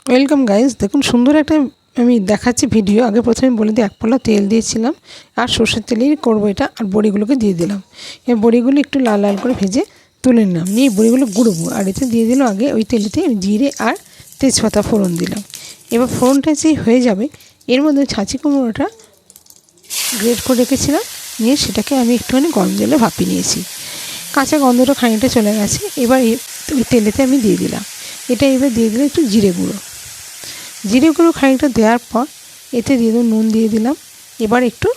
Welcome guys. দেখুন সুন্দর একটা আমি দেখাচ্ছি ভিডিও। আগে প্রথমে বলে দিই, 1 পলা তেল দিয়েছিলাম আর সর্ষের তেলেই করবো এটা। আর বড়িগুলোকে দিয়ে দিলাম। এই বড়িগুলো একটু লাল লাল করে ভেজে তুলে নিলাম, নিয়ে বড়িগুলো গুঁড়োবো। আর এতে দিয়ে দিলাম আগে ওই তেলেতে জিরে আর তেজপাতা ফোড়ন দিলাম। এবার ফোড়নটা যে হয়ে যাবে, এর মধ্যে ছাঁচি কুমড়োটা গ্রেট করে রেখেছিলাম, নিয়ে সেটাকে আমি একটুখানি গরম জলে ভাপিয়ে নিয়েছি। কাঁচা গন্ধটা খানিকটা চলে গেছে। এবার ওই তেলেতে আমি দিয়ে দিলাম এটা। এবার দিয়ে দিলাম একটু জিরে গুঁড়ো খানিকটা দেওয়ার পর এতে দিয়ে দেবো নুন দিয়ে দিলাম। এবার একটু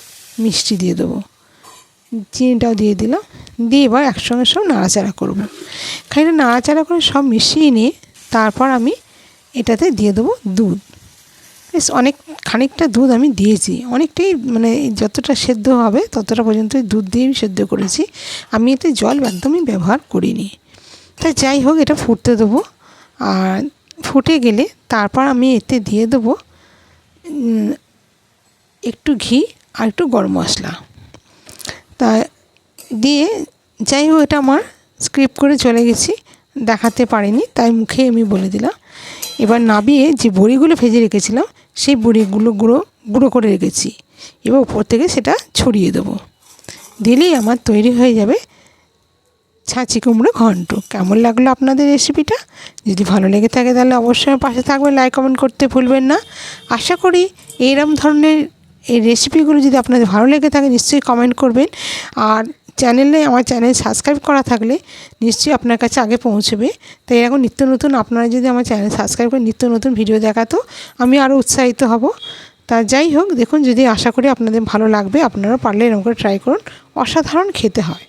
মিষ্টি দিয়ে দেবো, চিনিটাও দিয়ে দিলাম। দিয়ে এবার একসঙ্গে সব নাড়াচাড়া করব। খানিকটা নাড়াচাড়া করে সব মিশিয়ে নিয়ে তারপর আমি এটাতে দিয়ে দেবো দুধ। বেশ অনেক খানিকটা দুধ আমি দিয়েছি, অনেকটাই, মানে যতটা সেদ্ধ হবে ততটা পর্যন্তই দুধ দিয়ে আমি সেদ্ধ করেছি। আমি এতে জল একদমই ব্যবহার করিনি। তাই যাই হোক, এটা ফুটতে দেবো। আর ফুটে গেলে তারপর আমি এতে দিয়ে দেবো একটু ঘি আর একটু গরম মশলা। তা দিয়ে যাই হোক, এটা আমার স্কিপ করে চলে গেছি, দেখাতে পারিনি, তাই মুখে আমি বলে দিলাম। এবার নাবিয়ে যে বড়িগুলো ভেজে রেখেছিলাম সেই বড়িগুলো গুঁড়ো করে রেখেছি, এবার উপর থেকে সেটা ছড়িয়ে দেবো। দিলেই আমার তৈরি হয়ে যাবে ছাঁচি কুমড়ো ঘন্ট। কেমন লাগলো আপনাদের রেসিপিটা? যদি ভালো লেগে থাকে তাহলে অবশ্যই পাশে থাকবেন, লাইক কমেন্ট করতে ভুলবেন না। আশা করি এইরকম ধরনের এই রেসিপিগুলো যদি আপনাদের ভালো লেগে থাকে নিশ্চয়ই কমেন্ট করবেন। আর আমার চ্যানেল সাবস্ক্রাইব করা থাকলে নিশ্চয়ই আপনার কাছে আগে পৌঁছবে। তাই এরকম নিত্য নতুন আপনারা যদি আমার চ্যানেল সাবস্ক্রাইব করে নিত্য নতুন ভিডিও দেখাতো আমি আরও উৎসাহিত হব। তা যাই হোক, দেখুন, যদি আশা করি আপনাদের ভালো লাগবে, আপনারা পারলে এরকম করে ট্রাই করুন, অসাধারণ খেতে হয়।